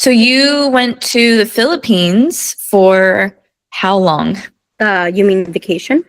So you went to the Philippines for how long? You mean vacation?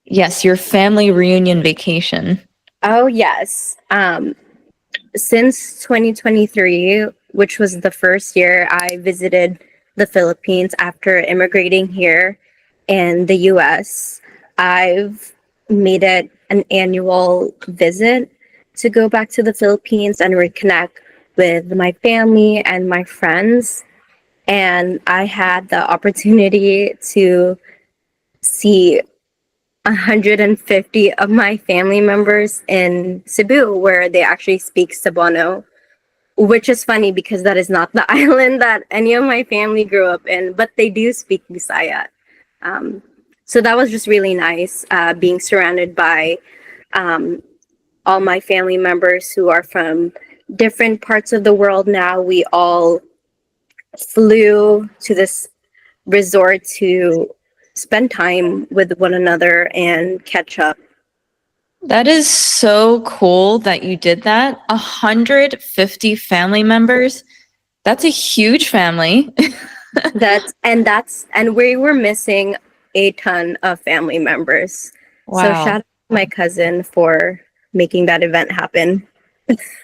Yes, your family reunion vacation. Oh, yes. Since 2023, which was the first year I visited the Philippines after immigrating here in the US, I've made it an annual visit to go back to the Philippines and reconnect with my family and my friends. And I had the opportunity to see 150 of my family members in Cebu, where they actually speak Cebuano, which is funny because that is not the island that any of my family grew up in, but they do speak Bisaya. Um, so that was just really nice, being surrounded by um, all my family members who are from different parts of the world now. We all flew to this resort to spend time with one another and catch up. That is so cool that you did that. 150 family members. That's a huge family. And we were missing a ton of family members. So Wow. shout out to my cousin for making that event happen.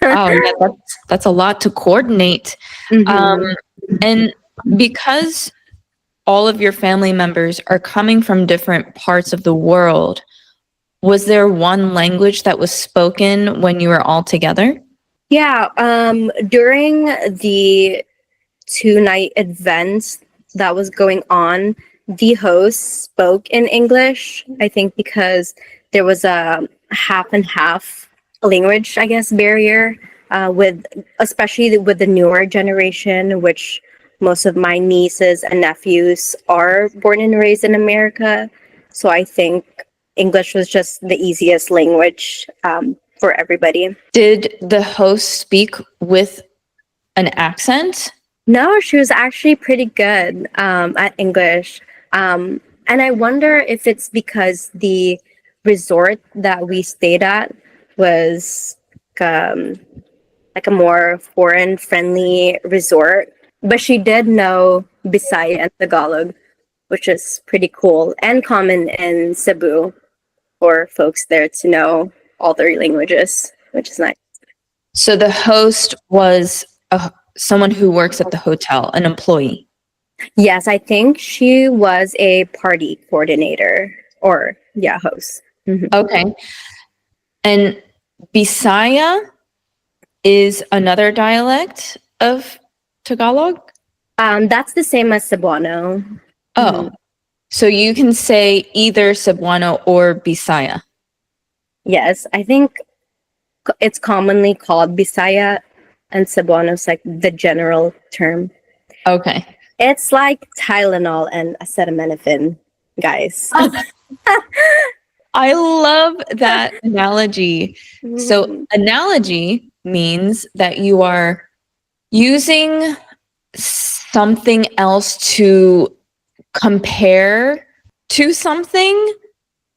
Oh, yeah, that's a lot to coordinate. Mhm. And because all of your family members are coming from different parts of the world, was there one language that was spoken when you were all together? Yeah, during the 2 night events that was going on, the host spoke in English, I think because there was a half and half language, I guess, barrier, with especially with the newer generation, which most of my nieces and nephews are born and raised in America. So I think English was just the easiest language for everybody. Did the host speak with an accent? No, she was actually pretty good at English. And I wonder if it's because the resort that we stayed at was um, like a more foreign friendly resort. But she did know Bisaya and Tagalog, which is pretty cool and common in Cebu for folks there to know all their languages, which is nice. So the host was someone who works at the hotel, an employee. Yes, I think she was a party coordinator or, yeah, host. Mhm. Okay. And Bisaya is another dialect of Tagalog? That's the same as Cebuano. Oh, so you can say either Cebuano or Bisaya. Yes, I think it's commonly called Bisaya, and Cebuano is like the general term. Okay. It's like Tylenol and acetaminophen, guys. I love that analogy. So, Mhm. analogy means that you are using something else to compare to something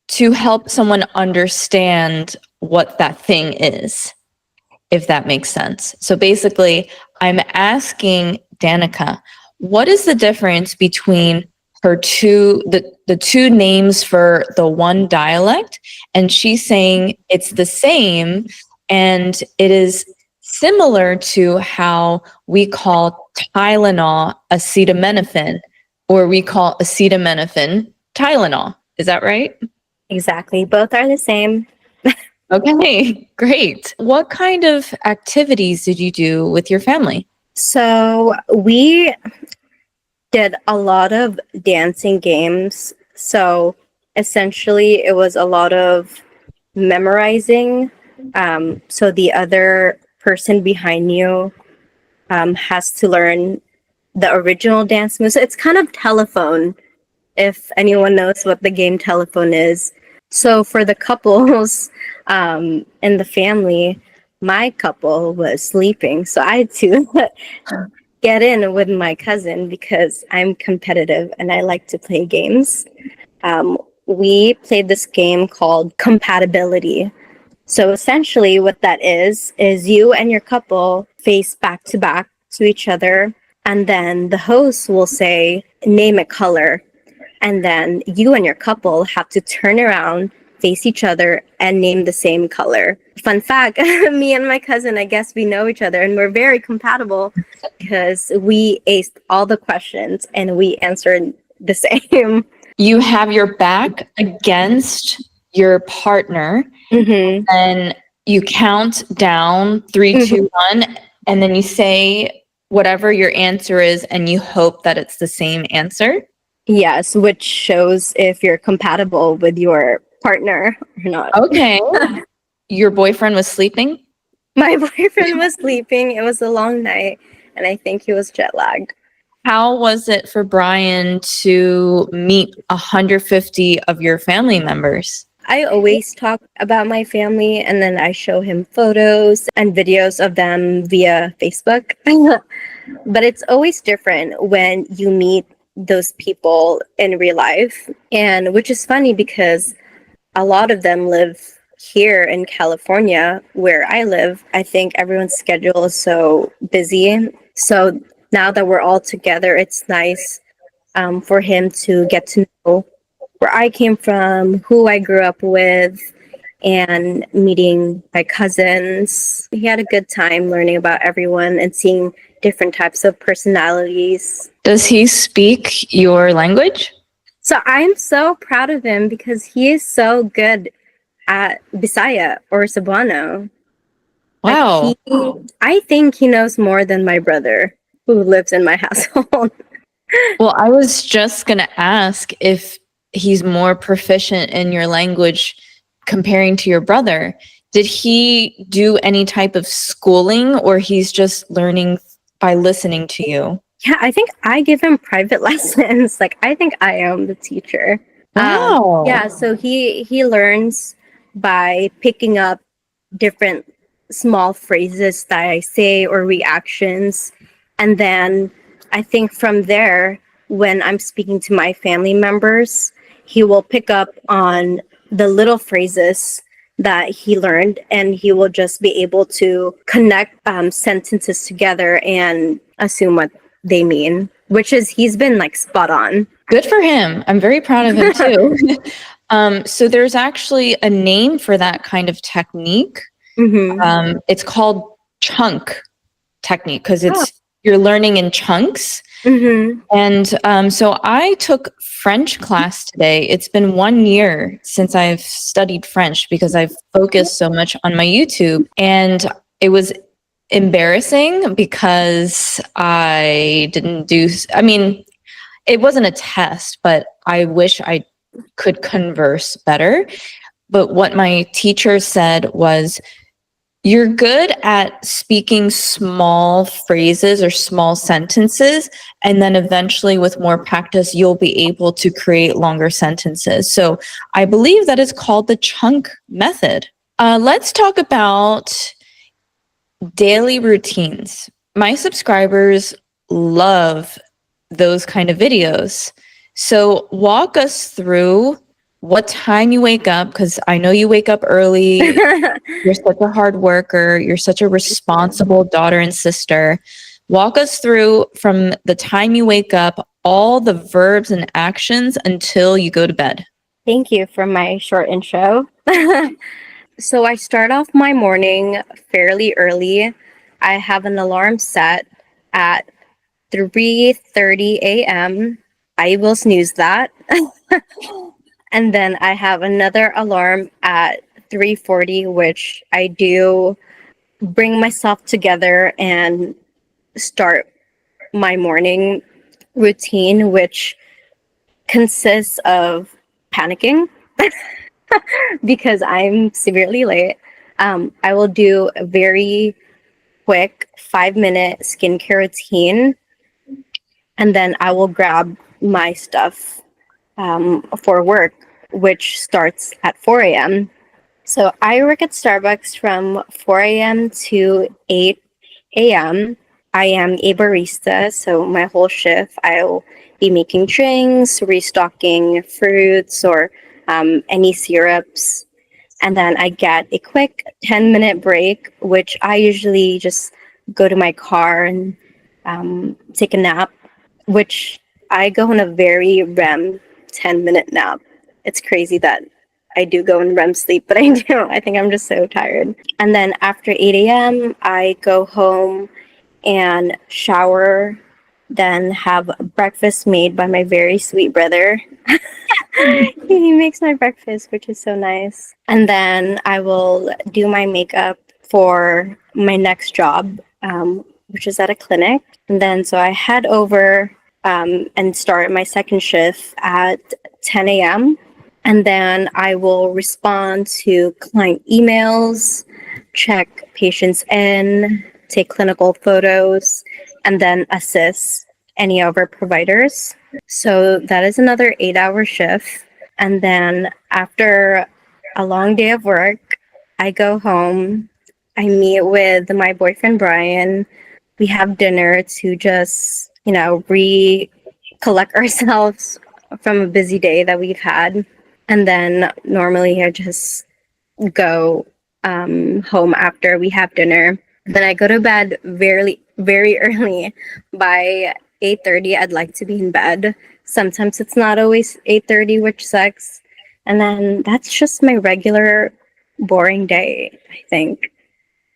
to help someone understand what that thing is, if that makes sense. So basically, I'm asking Danica, what is the difference between the two names for the one dialect? And she's saying it's the same and it is similar to how we call Tylenol acetaminophen, or we call acetaminophen Tylenol. Is that right? Exactly. Both are the same. Okay, great. What kind of activities did you do with your family? So we did a lot of dancing games. So essentially, it was a lot of memorizing. So the other person behind you has to learn the original dance moves. So it's kind of telephone, if anyone knows what the game telephone is. So for the couples in the family, my couple was sleeping. So I had to get in with my cousin because I'm competitive and I like to play games. We played this game called Compatibility. So essentially, what that is you and your couple face back to back to each other. And then the host will say, name a color. And then you and your couple have to turn around, face each other, and name the same color. Fun fact, me and my cousin, I guess we know each other and we're very compatible because we aced all the questions and we answered the same. You have your back against your partner, Mm-hmm. and you count down 3, Mhm. 2, 1, and then you say whatever your answer is, and you hope that it's the same answer. Yes, which shows if you're compatible with your partner or not. Okay. Your boyfriend was sleeping? My boyfriend was sleeping. It was a long night, and I think he was jet lagged. How was it for Brian to meet 150 of your family members? I always talk about my family, and then I show him photos and videos of them via Facebook. But it's always different when you meet those people in real life, and which is funny because a lot of them live here in California where I live. I think everyone's schedule is so busy. So now that we're all together, it's nice for him to get to know where I came from, who I grew up with, and meeting my cousins. He had a good time learning about everyone and seeing different types of personalities. Does he speak your language? So I'm so proud of him because he is so good at Bisaya or Cebuano. Like Wow. I think he knows more than my brother who lives in my household. Well, I was just going to ask if he's more proficient in your language comparing to your brother. Did he do any type of schooling, or he's just learning by listening to you? Yeah, I think I give him private lessons. Like I think I am the teacher. Wow. Yeah, so he learns by picking up different small phrases that I say or reactions. And then I think from there, when I'm speaking to my family members, he will pick up on the little phrases that he learned and he will just be able to connect sentences together and assume what they mean, which is he's been like spot on. Good for him. I'm very proud of him too. So there's actually a name for that kind of technique. Mm-hmm. It's called chunk technique because Oh. you're learning in chunks. Mm-hmm. And so I took French class today. It's been 1 year since I've studied French because I've focused so much on my YouTube. And it was embarrassing because I didn't do, I mean, it wasn't a test, but I wish I could converse better. But what my teacher said was, you're good at speaking small phrases or small sentences, and then eventually with more practice, you'll be able to create longer sentences. So I believe that is called the chunk method. Let's talk about daily routines. My subscribers love those kind of videos. So walk us through what time you wake up, because I know you wake up early. You're such a hard worker. You're such a responsible daughter and sister. Walk us through from the time you wake up, all the verbs and actions until you go to bed. Thank you for my short intro. So I start off my morning fairly early. I have an alarm set at 3:30 a.m. I will snooze that. And then I have another alarm at 3:40, which I do bring myself together and start my morning routine, which consists of panicking because I'm severely late. I will do a very quick 5-minute skincare routine, and then I will grab my stuff for work, which starts at 4 a.m. So I work at Starbucks from 4 a.m. to 8 a.m. I am a barista, so my whole shift I'll be making drinks, restocking fruits, or any syrups. And then I get a quick 10-minute break, which I usually just go to my car and take a nap, which I go on a very REM 10-minute nap. It's crazy that I do go in REM sleep, but I do. I think I'm just so tired. And then after 8 a.m., I go home and shower, then have breakfast made by my very sweet brother. He makes my breakfast, which is so nice. And then I will do my makeup for my next job, which is at a clinic. And then so I head over and start my second shift at 10 a.m. And then I will respond to client emails, check patients in, take clinical photos, and then assist any of our providers. So that is another 8-hour shift. And then after a long day of work, I go home. I meet with my boyfriend, Brian. We have dinner to just, recollect ourselves from a busy day that we've had. And then normally I just go home after we have dinner. Then I go to bed very, very early. By 8:30, I'd like to be in bed. Sometimes it's not always 8:30, which sucks. And then that's just my regular boring day, I think.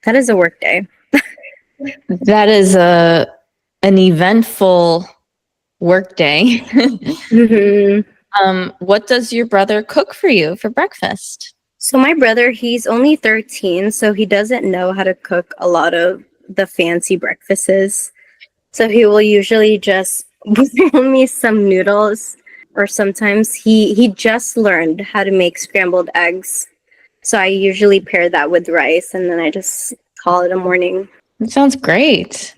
That is a work day. That is an eventful work day. What does your brother cook for you for breakfast? So my brother, he's only 13, so he doesn't know how to cook a lot of the fancy breakfasts. So he will usually just boil me some noodles, or sometimes he just learned how to make scrambled eggs. So I usually pair that with rice, and then I just call it a morning. It sounds great.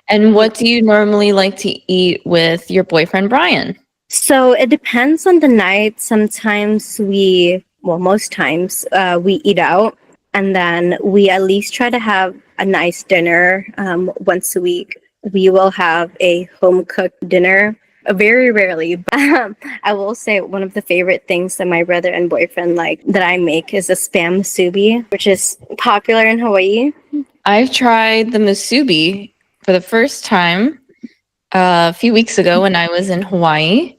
And what do you normally like to eat with your boyfriend, Brian? So it depends on the night. Sometimes most times, we eat out, and then we at least try to have a nice dinner once a week. We will have a home cooked dinner. Very rarely, but I will say one of the favorite things that my brother and boyfriend like that I make is a spam musubi, which is popular in Hawaii. I've tried the musubi for the first time a few weeks ago when I was in Hawaii.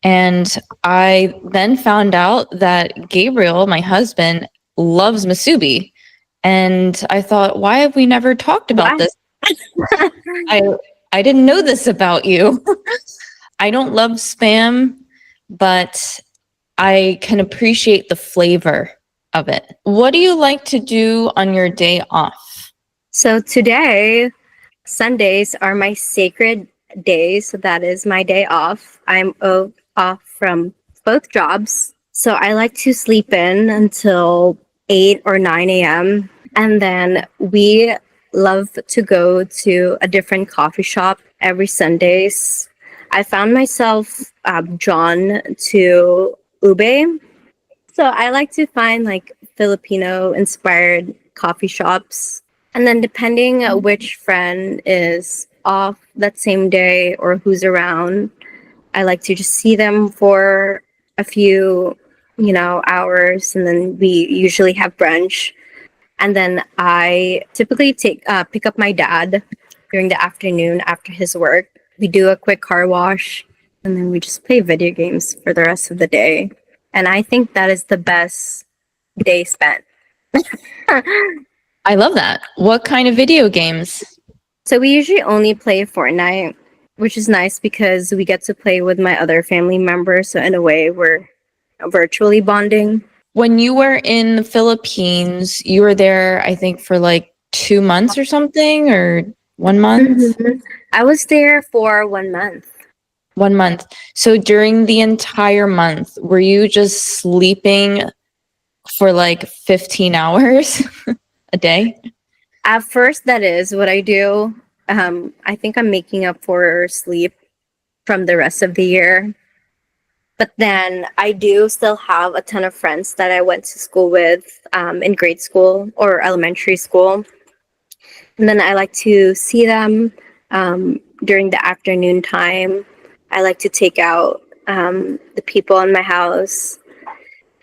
And I then found out that Gabriel, my husband, loves musubi. And I thought, why have we never talked about this? I didn't know this about you. I don't love spam, but I can appreciate the flavor of it. What do you like to do on your day off? So today, Sundays are my sacred days. So that is my day off. I'm off from both jobs. So I like to sleep in until 8 or 9 a.m. And then we love to go to a different coffee shop every Sundays. I found myself drawn to ube. So I like to find like Filipino inspired coffee shops. And then depending which friend is off that same day or who's around, I like to just see them for a few, hours, and then we usually have brunch. And then I typically pick up my dad during the afternoon after his work. We do a quick car wash, and then we just play video games for the rest of the day. And I think that is the best day spent. I love that. What kind of video games? So we usually only play Fortnite, which is nice because we get to play with my other family members. So in a way, we're virtually bonding. When you were in the Philippines, you were there, I think, for like 2 months or something, or 1 month? I was there for 1 month. 1 month. So during the entire month, were you just sleeping for like 15 hours a day? At first, that is what I do. I think I'm making up for sleep from the rest of the year. But then I do still have a ton of friends that I went to school with in grade school or elementary school. And then I like to see them during the afternoon time. I like to take out the people in my house.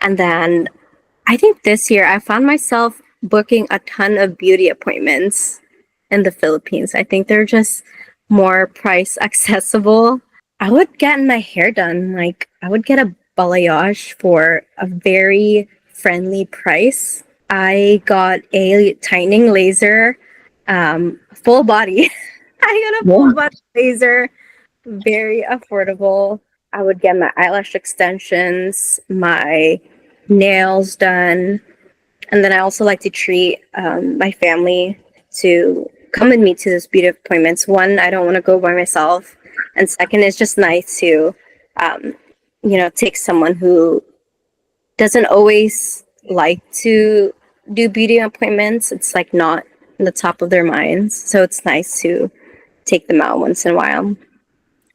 And then I think this year I found myself booking a ton of beauty appointments in the Philippines. I think they're just more price accessible, I would get my hair done. Like, I would get a balayage for a very friendly price. I got a tightening laser, full body. I got a full body laser, very affordable. I would get my eyelash extensions, my nails done, and then I also like to treat my family to come with me to those beauty appointments. One, I don't want to go by myself, and second, it's just nice to, um, take someone who doesn't always like to do beauty appointments. It's like not in the top of their minds, so it's nice to take them out once in a while.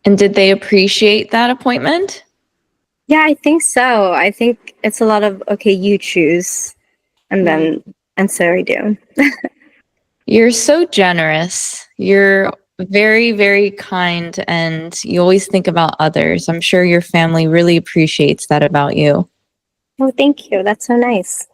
And did they appreciate that appointment? Yeah, I think so. I think it's a lot of, okay, you choose, and so I do. You're so generous. You're very, very kind, and you always think about others. I'm sure your family really appreciates that about you. Oh, thank you. That's so nice.